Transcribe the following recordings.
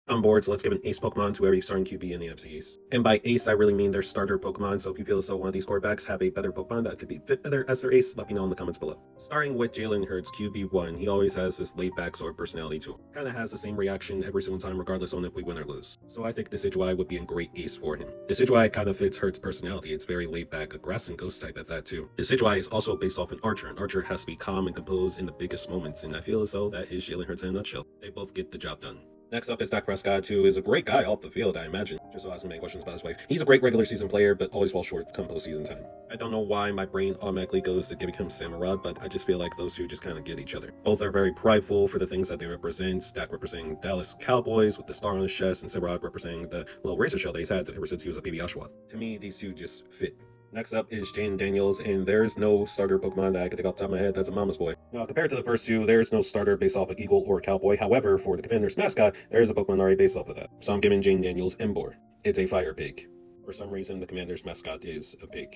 On board, so let's give an ace Pokemon to every starting QB in the NFC East. And by ace, I really mean their starter Pokemon, so if you feel as though one of these quarterbacks have a better Pokemon that could be fit better as their ace, let me know in the comments below. Starting with Jalen Hurts, QB1, he always has this laid-back sort of personality to him. Kinda has the same reaction every single time, regardless on if we win or lose. So I think Decidueye would be a great ace for him. Decidueye kind of fits Hurts' personality. It's very laid-back, a grass and ghost type at that too. Decidueye is also based off an Archer, and Archer has to be calm and composed in the biggest moments, and I feel as though that is Jalen Hurts in a nutshell. They both get the job done. Next up is Dak Prescott, who is a great guy off the field, I imagine. Just so asking many questions about his wife. He's a great regular season player, but always falls short come postseason time. I don't know why my brain automatically goes to giving him Samurott, but I just feel like those two just kind of get each other. Both are very prideful for the things that they represent. Dak representing Dallas Cowboys with the star on his chest, and Samurott representing the little razor shell that he's had ever since he was a baby Oshawott. To me, these two just fit. Next up is Jayden Daniels, and there's no starter Pokemon that I can think off the top of my head that's a mama's boy. Now, compared to the first two, there's no starter based off of Eagle or Cowboy. However, for the Commanders mascot, there is a Pokemon already based off of that. So I'm giving Jayden Daniels Emboar. It's a fire pig. For some reason, the Commanders mascot is a pig.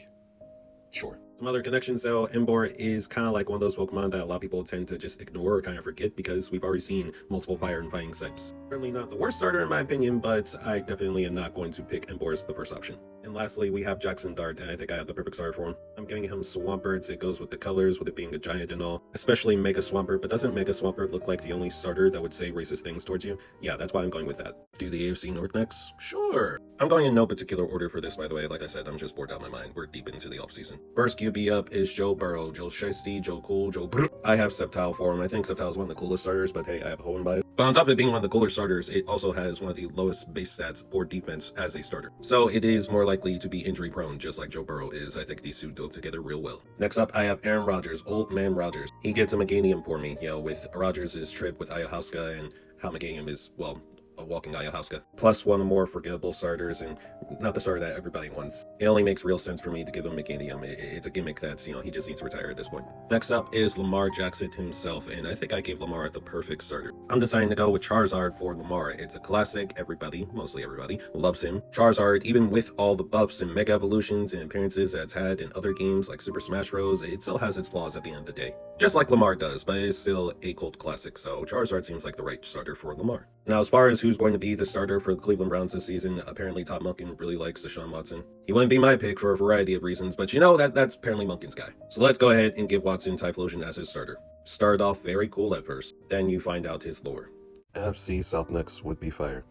Sure. Some other connections though, Emboar is kind of like one of those Pokemon that a lot of people tend to just ignore or kind of forget because we've already seen multiple fire and fighting types. Certainly not the worst starter in my opinion, but I definitely am not going to pick Emboar as the first option. And lastly, we have Jackson Dart, and I think I have the perfect starter for him. I'm giving him Swampert. It goes with the colors, with it being a giant and all. Especially Mega Swampert, but doesn't Mega Swampert look like the only starter that would say racist things towards you? Yeah, that's why I'm going with that. Do the AFC North next? Sure. I'm going in no particular order for this, by the way. Like I said, I'm just bored out of my mind. We're deep into the offseason. First QB up is Joe Burrow, Joe Shiesty, Joe Cool, Joe Brr. I have Sceptile for him. I think Sceptile is one of the coolest starters, but hey, I have a hole in bias. But on top of it being one of the cooler starters, it also has one of the lowest base stats or defense as a starter. So it is more likely to be injury prone, just like Joe Burrow is. I think these two go together real well. Next up, I have Aaron Rodgers, Old Man Rodgers. He gets a Meganium for me, with Rodgers' trip with Ayahuasca and how Meganium is, well, a walking ayahuasca, plus one of the more forgettable starters, and not the starter that everybody wants. It only makes real sense for me to give him Meganium. It's a gimmick that's, he just needs to retire at this point. Next up is Lamar Jackson himself, and I think I gave Lamar the perfect starter. I'm deciding to go with Charizard for Lamar. It's a classic. Everybody, mostly everybody, loves him. Charizard, even with all the buffs and mega evolutions and appearances that it's had in other games like Super Smash Bros., it still has its flaws at the end of the day. Just like Lamar does, but it's still a cult classic, so Charizard seems like the right starter for Lamar. Now, as far as who's going to be the starter for the Cleveland Browns this season, apparently Todd Monken really likes Deshaun Watson. He wouldn't be my pick for a variety of reasons, but that's apparently Monken's guy. So let's go ahead and give Watson Typhlosion as his starter. Started off very cool at first, then you find out his lore. NFC South next would be fire.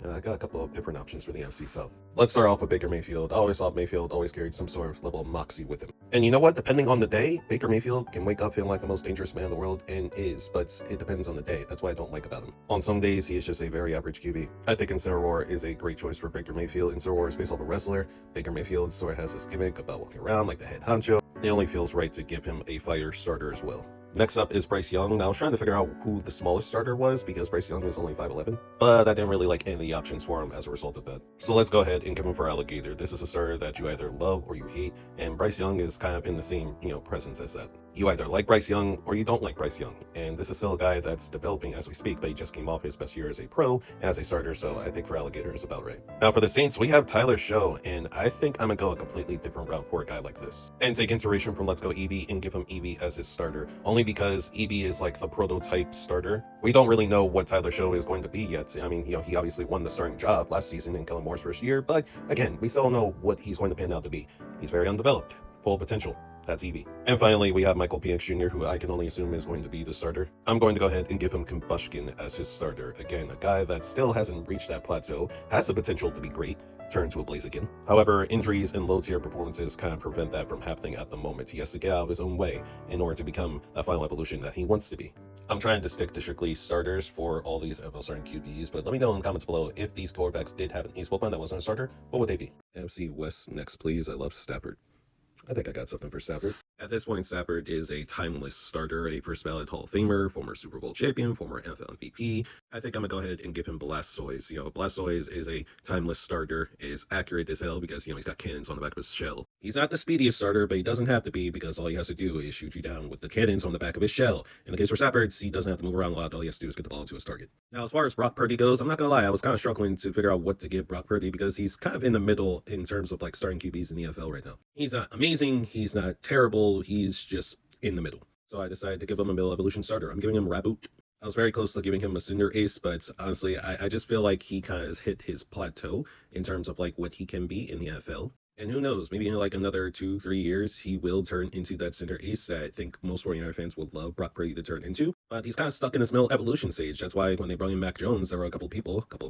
I got a couple of different options for the NFC South. Let's start off with Baker Mayfield. I always thought Mayfield always carried some sort of level of moxie with him. And you know what? Depending on the day, Baker Mayfield can wake up feeling like the most dangerous man in the world, and is, but it depends on the day. That's what I don't like about him. On some days, he is just a very average QB. I think Incineroar is a great choice for Baker Mayfield. Incineroar is based off a wrestler. Baker Mayfield sort of has this gimmick about walking around like the head honcho. It only feels right to give him a fire starter as well. Next up is Bryce Young. Now, I was trying to figure out who the smallest starter was because Bryce Young is only 5'11", but I didn't really like any of the options for him as a result of that. So let's go ahead and give him for Alligator. This is a starter that you either love or you hate, and Bryce Young is kind of in the same, presence as that. You either like Bryce Young or you don't like Bryce Young, and this is still a guy that's developing as we speak, but he just came off his best year as a pro and as a starter, so I think for Alligator is about right. Now for the Saints, we have Tyler Show, and I think I'm gonna go a completely different route for a guy like this, and take inspiration from Let's Go Eevee and give him Eevee as his starter, only because Eevee is like the prototype starter. We don't really know what Tyler Show is going to be yet. I mean, he obviously won the starting job last season in Kellen Moore's first year, but again, we still don't know what he's going to pan out to be. He's very undeveloped, full potential. That's Eevee. And finally, we have Michael Penix Jr., who I can only assume is going to be the starter. I'm going to go ahead and give him Combustion as his starter. Again, a guy that still hasn't reached that plateau, has the potential to be great, turn to a Blaziken. However, injuries and low-tier performances kind of prevent that from happening at the moment. He has to get out of his own way in order to become a final evolution that he wants to be. I'm trying to stick to strictly starters for all these NFL starting QBs, but let me know in the comments below if these quarterbacks did have an ace Pokemon that wasn't a starter, what would they be? NFC West next, please. I love Stafford. I think I got something for Stafford. At this point, Stafford is a timeless starter, a first ballot Hall of Famer, former Super Bowl champion, former NFL MVP. I think I'm gonna go ahead and give him Blastoise. Blastoise is a timeless starter, is accurate as hell because, he's got cannons on the back of his shell. He's not the speediest starter, but he doesn't have to be because all he has to do is shoot you down with the cannons on the back of his shell. In the case for Stafford, he doesn't have to move around a lot. All he has to do is get the ball into his target. Now, as far as Brock Purdy goes, I'm not gonna lie, I was kind of struggling to figure out what to give Brock Purdy because he's kind of in the middle in terms of like starting QBs in the NFL right now. He's not amazing, he's not terrible, he's just in the middle. So I decided to give him a middle evolution starter. I'm giving him Raboot. I was very close to giving him a Cinder Ace, but honestly, I just feel like he kind of has hit his plateau in terms of like what he can be in the NFL. And who knows, maybe in like another 2, 3 years, he will turn into that Cinder Ace that I think most 49er fans would love Brock Purdy to turn into. But he's kind of stuck in this middle evolution stage. That's why when they brought in Mac Jones, there were a couple of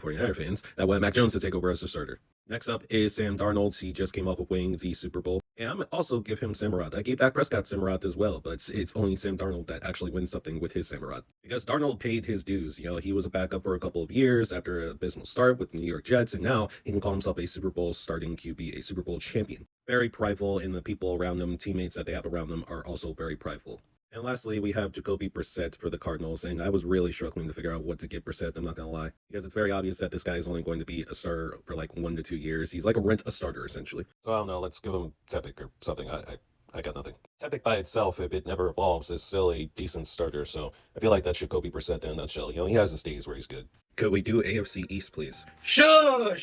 49er fans that wanted Mac Jones to take over as a starter. Next up is Sam Darnold. He just came off of winning the Super Bowl. And I'm also give him Samurott. I gave Dak Prescott Samurott as well, but it's only Sam Darnold that actually wins something with his Samurott. Because Darnold paid his dues. You know, he was a backup for a couple of years after an abysmal start with the New York Jets, and now he can call himself a Super Bowl starting QB, a Super Bowl champion. Very prideful, and the people around him, teammates that they have around them, are also very prideful. And lastly, we have Jacoby Brissett for the Cardinals, and I was really struggling to figure out what to get Brissett, I'm not going to lie, because it's very obvious that this guy is only going to be a starter for like 1 to 2 years. He's like a starter, essentially. So I don't know, let's give him Tepic or something. I got nothing. Tepic by itself, if it never evolves, is still a decent starter, so I feel like that's Jacoby Brissett in a nutshell. You know, he has his days where he's good. Could we do AFC East, please? Sure.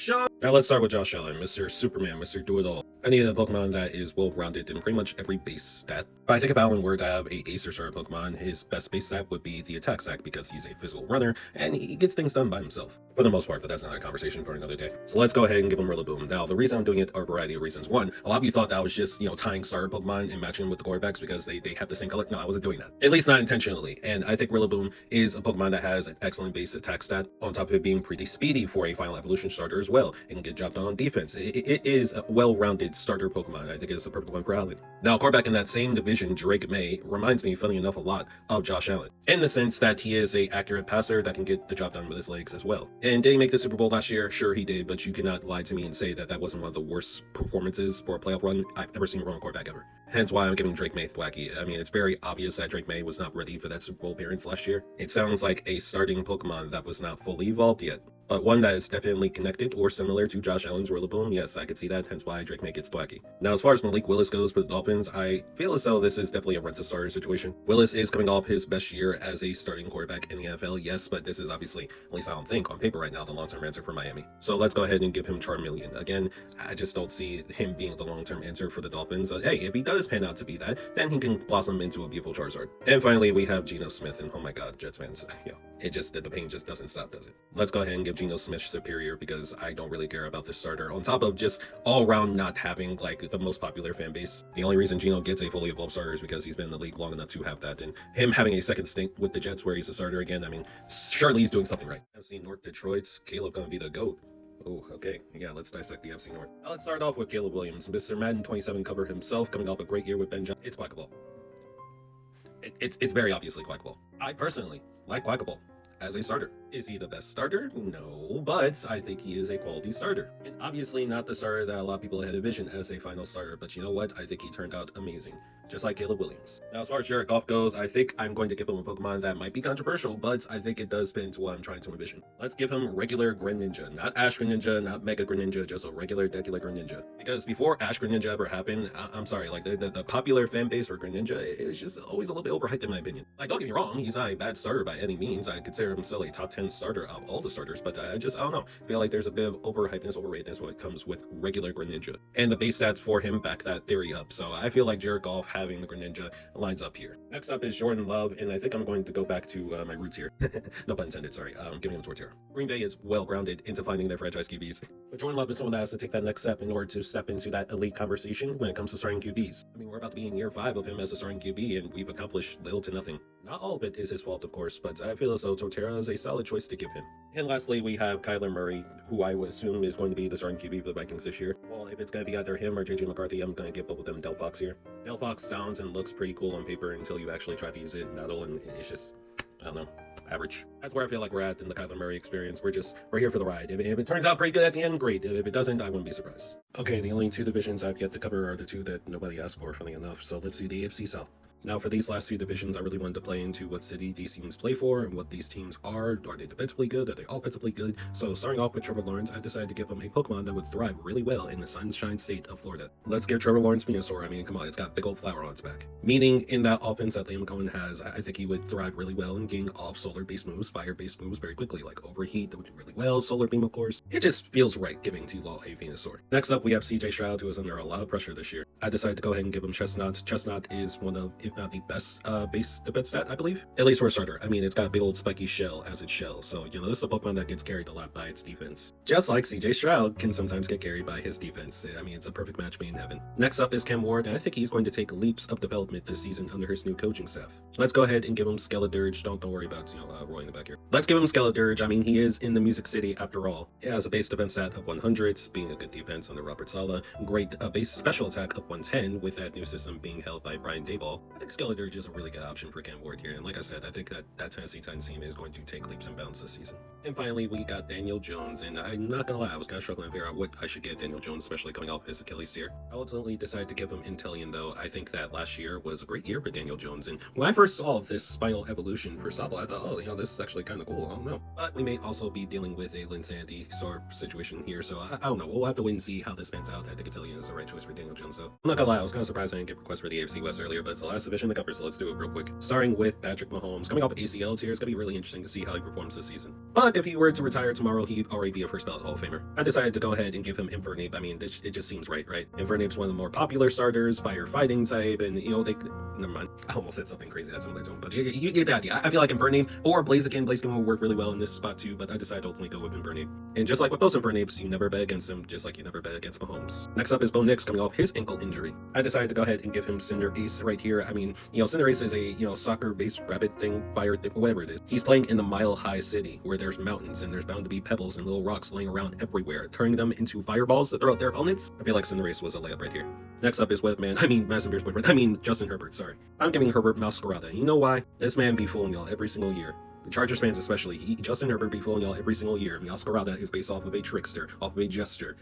Now let's start with Josh Allen, Mr. Superman, Mr. Do-It-All. I need a Pokemon that is well-rounded in pretty much every base stat. If I think if Allen were to have a Ace or Starter Pokemon, his best base stat would be the attack stat because he's a physical runner and he gets things done by himself. For the most part, but that's not a conversation for another day. So let's go ahead and give him Rillaboom. Now, the reason I'm doing it are a variety of reasons. One, a lot of you thought that I was just, tying starter Pokemon and matching them with the quarterbacks because they have the same color. No, I wasn't doing that. At least not intentionally. And I think Rillaboom is a Pokemon that has an excellent base attack stat, on top of it being pretty speedy for a Final Evolution starter as well. It can get job done on defense. It is a well-rounded starter Pokemon. I think it's the perfect one for Allen. Now, quarterback in that same division, Drake May, reminds me, funny enough, a lot of Josh Allen, in the sense that he is a accurate passer that can get the job done with his legs as well. And did he make the Super Bowl last year? Sure he did, but you cannot lie to me and say that that wasn't one of the worst performances for a playoff run I've ever seen from a quarterback ever. Hence why I'm giving Drake May thwacky. I mean, it's very obvious that Drake May was not ready for that Super Bowl appearance last year. It sounds like a starting Pokemon that was not fully evolved yet, but one that is definitely connected or similar to Josh Allen's Rillaboom. Yes, I could see that, hence why Drake May gets thwacky. Now, as far as Malik Willis goes for the Dolphins, I feel as though this is definitely a rent-to-starter situation. Willis is coming off his best year as a starting quarterback in the NFL, yes, but this is obviously, at least I don't think, on paper right now, the long-term answer for Miami. So let's go ahead and give him Charmeleon. Again, I just don't see him being the long-term answer for the Dolphins. Hey, if he does pan out to be that, then he can blossom into a beautiful Charizard. And finally, we have Geno Smith, and oh my god, Jets fans, the pain just doesn't stop, does it? Let's go ahead and give Geno Smith superior because I don't really care about this starter, on top of just all around not having like the most popular fan base. The only reason Geno gets a fully evolved starter is because he's been in the league long enough to have that, and him having a second stint with the Jets where he's a starter again, I mean, surely he's doing something right. I've seen North Detroit's Caleb gonna be the GOAT. Oh, okay. Yeah, let's dissect the FC North. Now let's start off with Caleb Williams, Mr. Madden 27 cover himself, coming off a great year with Ben Johnson. It's Quackable. It's very obviously Quackable. I personally like Quackable as a starter. Is he the best starter? No, but I think he is a quality starter. And obviously not the starter that a lot of people had envisioned as a final starter, but you know what? I think he turned out amazing, just like Caleb Williams. Now, as far as Jared Goff goes, I think I'm going to give him a Pokemon that might be controversial, but I think it does fit into what I'm trying to envision. Let's give him regular Greninja, not Ash Greninja, not Mega Greninja, just a regular Greninja. Because before Ash Greninja ever happened, I'm sorry, like the popular fan base for Greninja, it was just always a little bit overhyped in my opinion. Like, don't get me wrong, he's not a bad starter by any means. I consider him still a top 10 starter of all the starters, but I don't know. I feel like there's a bit of overhypeness, overratedness when it comes with regular Greninja. And the base stats for him back that theory up. So I feel like Jared Goff having the Greninja lines up here. Next up is Jordan Love, and I think I'm going to go back to my roots here. No pun intended, sorry. I'm giving him Torterra. Green Bay is well grounded into finding their franchise QBs. But Jordan Love is someone that has to take that next step in order to step into that elite conversation when it comes to starting QBs. I mean, we're about to be in year 5 of him as a starting QB, and we've accomplished little to nothing. Not all of it is his fault, of course, but I feel as though Torterra is a solid choice to give him. And lastly, we have Kyler Murray, who I would assume is going to be the starting QB for the Vikings this year. Well, if it's going to be either him or JJ McCarthy, I'm going to give both of them Del Fox here. Del Fox sounds and looks pretty cool on paper until you actually try to use it in battle, and it's just, I don't know, average. That's where I feel like we're at in the Kyler Murray experience. We're here for the ride. If it turns out pretty good at the end, great. If it doesn't, I wouldn't be surprised. Okay, the only 2 divisions I've yet to cover are the 2 that nobody asked for, funny enough. So let's do the AFC South. Now, for these last 2 divisions, I really wanted to play into what city these teams play for and what these teams are. Are they defensively good? Are they offensively good? So, starting off with Trevor Lawrence, I decided to give him a Pokemon that would thrive really well in the sunshine state of Florida. Let's give Trevor Lawrence Venusaur. I mean, come on, it's got big old flower on its back. Meaning, in that offense that Liam Cohen has, I think he would thrive really well in getting off solar-based moves, fire-based moves very quickly, like Overheat, that would do really well, Solar Beam, of course. It just feels right giving T-Law a Venusaur. Next up, we have CJ Stroud, who is under a lot of pressure this year. I decided to go ahead and give him Chestnut. Chestnut is one of, if not the best base defense stat, I believe. At least for a starter. I mean, it's got a big old spiky shell as its shell, so, you know, this is a Pokemon that gets carried a lot by its defense. Just like CJ Stroud can sometimes get carried by his defense. I mean, it's a perfect match made in heaven. Next up is Cam Ward, and I think he's going to take leaps of development this season under his new coaching staff. Let's go ahead and give him Skeledirge. Don't worry about, Roy in the back here. Let's give him Skeledirge. I mean, he is in the Music City after all. He has a base defense stat of 100, being a good defense under Robert Saleh. Great base special attack of 110, with that new system being held by Brian Daboll. I think Skeledirge is a really good option for Cam Ward here, and like I said, I think that Tennessee Titans team is going to take leaps and bounds this season. And finally, we got Daniel Jones, and I'm not gonna lie, I was kind of struggling to figure out what I should give Daniel Jones, especially coming off his Achilles here. I ultimately decided to give him Inteleon, though. I think that last year was a great year for Daniel Jones, and when I first saw this spinal evolution for Sabo, I thought, oh, this is actually kind of cool. I don't know. But we may also be dealing with a Linsanity sort of situation here, so I don't know. We'll have to wait and see how this pans out. I think Inteleon is the right choice for Daniel Jones, though. I'm not gonna lie, I was kind of surprised I didn't get requests for the AFC West earlier, but it's the last division to cover, so let's do it real quick. Starting with Patrick Mahomes. Coming off ACL here, it's gonna be really interesting to see how he performs this season. But if he were to retire tomorrow, he'd already be a first ballot Hall of Famer. I decided to go ahead and give him Infernape. I mean, it just seems right? Infernape's one of the more popular starters, fire fighting type, and never mind. I almost said something crazy that's similar to him, but you get the idea. I feel like Infernape or Blaziken will work really well in this spot too, but I decided to ultimately go with Infernape. And just like with most Infernapes, you never bet against him, just like you never bet against Mahomes. Next up is Bo Nix, coming off his ankle injury. I decided to go ahead and give him Cinderace right here. I mean, Cinderace is a, soccer-based rabbit thing, fire thing, whatever it is. He's playing in the Mile High City, where there's mountains, and there's bound to be pebbles and little rocks laying around everywhere, turning them into fireballs to throw at their opponents. I feel like Cinderace was a layup right here. Next up is Madison Beer's boyfriend, Justin Herbert, sorry. I'm giving Herbert Masquerada. You know why? This man be fooling y'all every single year. The Chargers fans especially. Justin Herbert be fooling y'all every single year. Masquerada is based off of a trickster, off of a jester.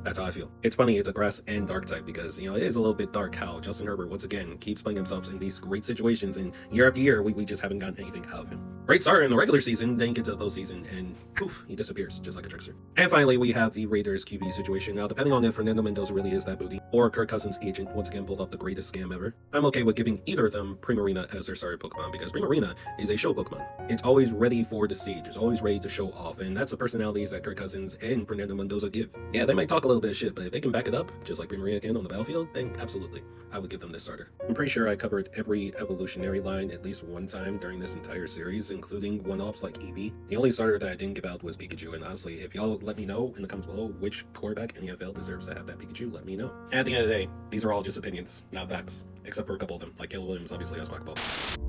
That's how I feel. It's funny, it's a grass and dark type because, it is a little bit dark how Justin Herbert, once again, keeps playing himself in these great situations, and year after year, we just haven't gotten anything out of him. Great start in the regular season, then you get to the postseason, and poof, he disappears, just like a trickster. And finally, we have the Raiders QB situation. Now, depending on if Fernando Mendoza really is that booty, or Kirk Cousins' agent once again pulled up the greatest scam ever, I'm okay with giving either of them Primarina as their starter Pokemon, because Primarina is a show Pokemon. It's always ready for the stage, it's always ready to show off, and that's the personalities that Kirk Cousins and Fernando Mendoza give. Yeah, they might talk a little bit of shit, but if they can back it up, just like Primarina can on the battlefield, then absolutely, I would give them this starter. I'm pretty sure I covered every evolutionary line at least one time during this entire series, including one-offs like Eevee. The only starter that I didn't give out was Pikachu, and honestly, if y'all let me know in the comments below which quarterback in the NFL deserves to have that Pikachu, let me know. And at the end of the day, these are all just opinions, not facts, except for a couple of them, like Caleb Williams obviously has Quackball.